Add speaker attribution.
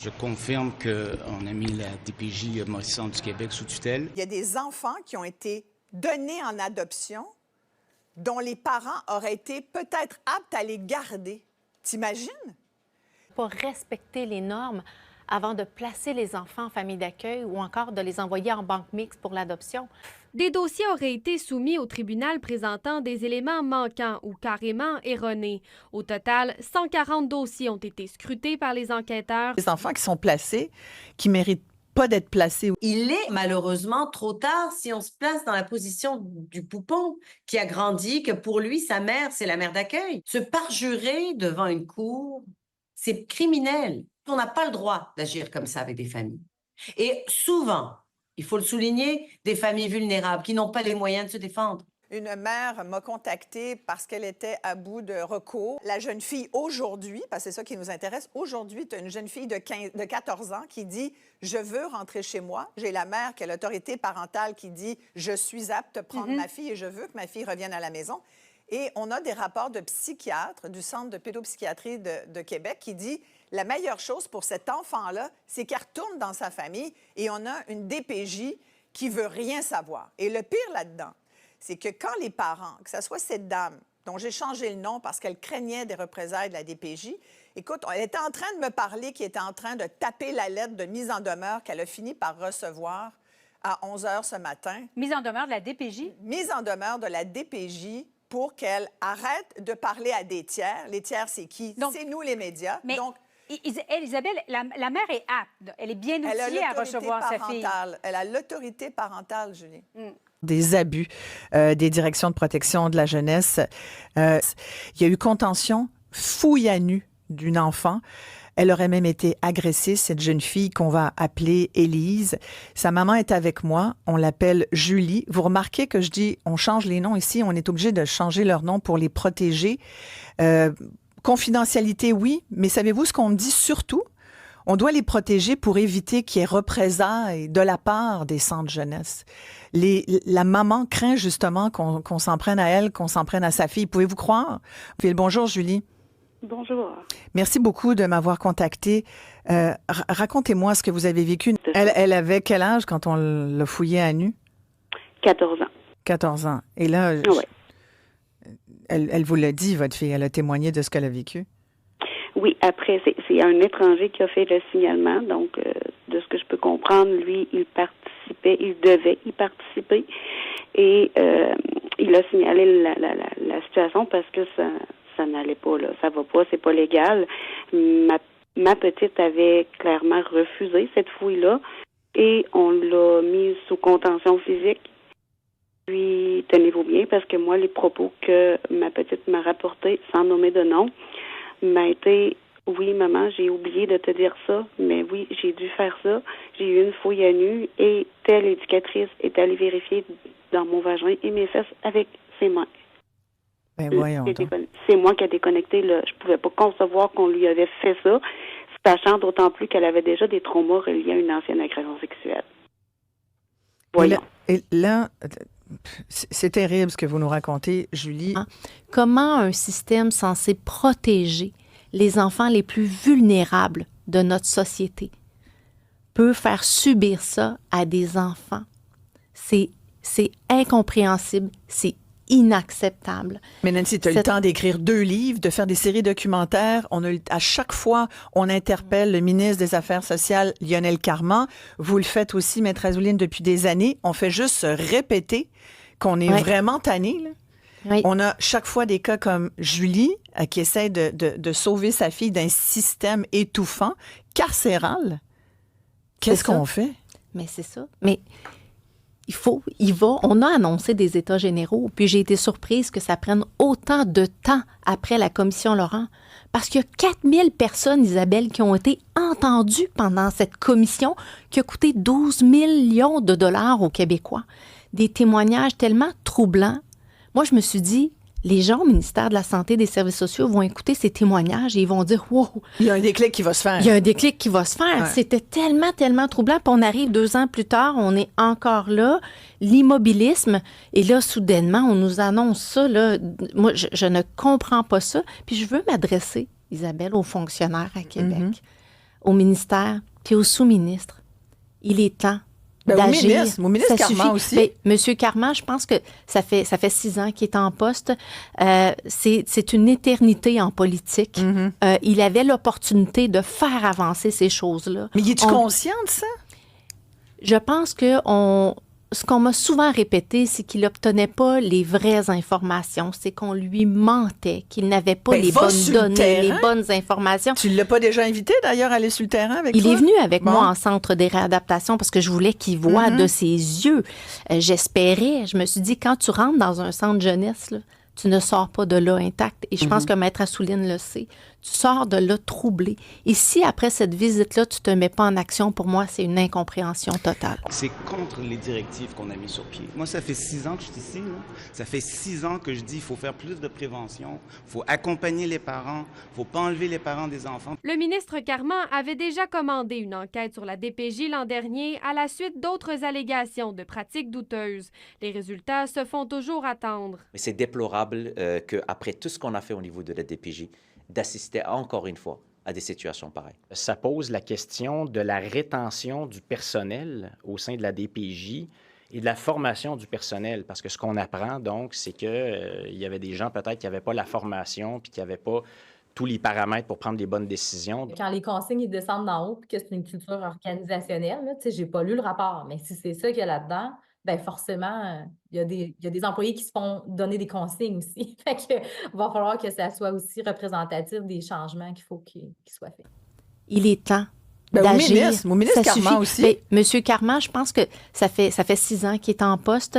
Speaker 1: Je confirme qu'on a mis la DPJ Maurice Centre du Québec sous tutelle.
Speaker 2: Il y a des enfants qui ont été donnés en adoption dont les parents auraient été peut-être aptes à les garder. T'imagines?
Speaker 3: Pas respecter les normes avant de placer les enfants en famille d'accueil ou encore de les envoyer en banque mixte pour l'adoption.
Speaker 4: Des dossiers auraient été soumis au tribunal présentant des éléments manquants ou carrément erronés. Au total, 140 dossiers ont été scrutés par les enquêteurs.
Speaker 5: Les enfants qui sont placés, qui méritent pas d'être placés.
Speaker 6: Il est malheureusement trop tard si on se place dans la position du poupon qui a grandi, que pour lui, sa mère, c'est la mère d'accueil. Se parjurer devant une cour, c'est criminel. On n'a pas le droit d'agir comme ça avec des familles. Et souvent, il faut le souligner, des familles vulnérables qui n'ont pas les moyens de se défendre.
Speaker 2: Une mère m'a contactée parce qu'elle était à bout de recours. La jeune fille aujourd'hui, parce que c'est ça qui nous intéresse, aujourd'hui, tu as une jeune fille de 14 ans qui dit « Je veux rentrer chez moi ». J'ai la mère qui a l'autorité parentale qui dit « Je suis apte à prendre ma fille et je veux que ma fille revienne à la maison ». Et on a des rapports de psychiatres du Centre de pédopsychiatrie de Québec qui dit la meilleure chose pour cet enfant-là, c'est qu'il retourne dans sa famille et on a une DPJ qui veut rien savoir. Et le pire là-dedans, c'est que quand les parents, que ce soit cette dame dont j'ai changé le nom parce qu'elle craignait des représailles de la DPJ, écoute, elle était en train de me parler qu'elle était en train de taper la lettre de mise en demeure qu'elle a fini par recevoir à 11 h ce matin.
Speaker 7: Mise en demeure de la DPJ?
Speaker 2: Mise en demeure de la DPJ pour qu'elle arrête de parler à des tiers. Les tiers, c'est qui? C'est nous, les médias.
Speaker 7: Mais
Speaker 2: donc,
Speaker 7: Isabelle, la mère est apte. Elle est bien outillée à recevoir sa fille.
Speaker 2: Elle a l'autorité parentale, Julie.
Speaker 5: Des abus des directions de protection de la jeunesse. Il y a eu contention, fouille à nu d'une enfant. Elle aurait même été agressée, cette jeune fille qu'on va appeler Élise. Sa maman est avec moi, on l'appelle Julie. Vous remarquez que je dis, on change les noms ici, on est obligé de changer leur nom pour les protéger. Confidentialité, oui, mais savez-vous ce qu'on me dit surtout? On doit les protéger pour éviter qu'il y ait représailles de la part des centres jeunesse. La maman craint justement qu'on s'en prenne à elle, qu'on s'en prenne à sa fille. Pouvez-vous croire? Puis bonjour, Julie.
Speaker 8: Bonjour.
Speaker 5: Merci beaucoup de m'avoir contactée. Racontez-moi ce que vous avez vécu. Elle avait quel âge quand on l'a fouillée à nu?
Speaker 8: 14 ans.
Speaker 5: 14 ans. Et là,
Speaker 8: ouais.
Speaker 5: Elle vous l'a dit, votre fille. Elle a témoigné de ce qu'elle a vécu?
Speaker 8: Oui, après, c'est un étranger qui a fait le signalement. Donc, de ce que je peux comprendre, lui, il devait y participer. Et il a signalé la situation parce que ça n'allait pas, là. Ça va pas, c'est pas légal. Ma petite avait clairement refusé cette fouille-là et on l'a mise sous contention physique. Puis, tenez-vous bien, parce que moi, les propos que ma petite m'a rapportés, sans nommer de nom, m'a été « Oui, maman, j'ai oublié de te dire ça, mais oui, j'ai dû faire ça. J'ai eu une fouille à nu et telle éducatrice est allée vérifier dans mon vagin et mes fesses avec ses mains. »
Speaker 5: Ben voyons donc.
Speaker 8: C'est moi qui ai déconnecté. Là. Je pouvais pas concevoir qu'on lui avait fait ça, sachant d'autant plus qu'elle avait déjà des traumas reliés à une ancienne agression sexuelle. Voyons.
Speaker 5: Et là, c'est terrible ce que vous nous racontez, Julie.
Speaker 3: Comment un système censé protéger les enfants les plus vulnérables de notre société peut faire subir ça à des enfants? C'est incompréhensible, c'est inacceptable.
Speaker 5: Mais Nancy, tu as eu le temps d'écrire 2 livres, de faire des séries documentaires. À chaque fois, on interpelle le ministre des Affaires sociales, Lionel Carman. Vous le faites aussi, Maître Azzouline, depuis des années. On fait juste se répéter qu'on est vraiment tanné, là.
Speaker 3: Oui.
Speaker 5: On a chaque fois des cas comme Julie qui essaie de sauver sa fille d'un système étouffant, carcéral. Qu'est-ce qu'on fait?
Speaker 3: Mais c'est ça. Mais on a annoncé des états généraux, puis j'ai été surprise que ça prenne autant de temps après la commission Laurent. Parce qu'il y a 4000 personnes, Isabelle, qui ont été entendues pendant cette commission qui a coûté 12 millions de dollars aux Québécois. Des témoignages tellement troublants. Moi, je me suis dit, les gens au ministère de la Santé et des Services sociaux vont écouter ces témoignages et ils vont dire « Wow! »
Speaker 5: Il y a un déclic qui va se faire.
Speaker 3: Il y a un déclic qui va se faire. Ouais. C'était tellement, tellement troublant. Puis on arrive 2 ans plus tard, on est encore là, l'immobilisme. Et là, soudainement, on nous annonce ça. Là. Moi, je ne comprends pas ça. Puis je veux m'adresser, Isabelle, aux fonctionnaires à Québec. au ministère puis aux sous-ministres. Il est temps d'agir.
Speaker 5: Au ministre
Speaker 3: Ça
Speaker 5: Carman
Speaker 3: suffit.
Speaker 5: aussi.
Speaker 3: Mais, Monsieur Carman, je pense que ça fait 6 ans qu'il est en poste. C'est une éternité en politique. Il avait l'opportunité de faire avancer ces choses-là.
Speaker 5: Mais es-tu conscient de ça?
Speaker 3: Je pense que ce qu'on m'a souvent répété, c'est qu'il n'obtenait pas les vraies informations. C'est qu'on lui mentait, qu'il n'avait pas les bonnes données, les bonnes informations.
Speaker 5: Tu ne l'as pas déjà invité, d'ailleurs, à aller sur le terrain avec toi?
Speaker 3: Il est venu avec moi en centre des réadaptations parce que je voulais qu'il voie de ses yeux. J'espérais. Je me suis dit, quand tu rentres dans un centre jeunesse, là, tu ne sors pas de là intact. Et je pense que Maître Assouline le sait. Tu sors de là troublé. Et si, après cette visite-là, tu ne te mets pas en action, pour moi, c'est une incompréhension totale.
Speaker 1: C'est contre les directives qu'on a mis sur pied. Moi, ça fait 6 ans que je suis ici. Là. Ça fait 6 ans que je dis qu'il faut faire plus de prévention, il faut accompagner les parents, il ne faut pas enlever les parents des enfants.
Speaker 4: Le ministre Carman avait déjà commandé une enquête sur la DPJ l'an dernier à la suite d'autres allégations de pratiques douteuses. Les résultats se font toujours attendre.
Speaker 9: Mais c'est déplorable qu'après tout ce qu'on a fait au niveau de la DPJ, d'assister encore une fois à des situations pareilles.
Speaker 10: Ça pose la question de la rétention du personnel au sein de la DPJ et de la formation du personnel. Parce que ce qu'on apprend, donc, c'est qu'il y avait des gens peut-être qui n'avaient pas la formation puis qui n'avaient pas tous les paramètres pour prendre les bonnes décisions.
Speaker 11: Quand les consignes ils descendent d'en haut puis que c'est une culture organisationnelle, là, j'ai pas lu le rapport, mais si c'est ça qu'il y a là-dedans, bien forcément, il y a des employés qui se font donner des consignes aussi. Fait que va falloir que ça soit aussi représentatif des changements qu'il faut qu'ils soient faits.
Speaker 3: Il est temps d'agir.
Speaker 5: Au ministre
Speaker 3: Ça
Speaker 5: Carman
Speaker 3: suffit.
Speaker 5: aussi.
Speaker 3: Mais, Monsieur Carman, je pense que ça fait 6 ans qu'il est en poste.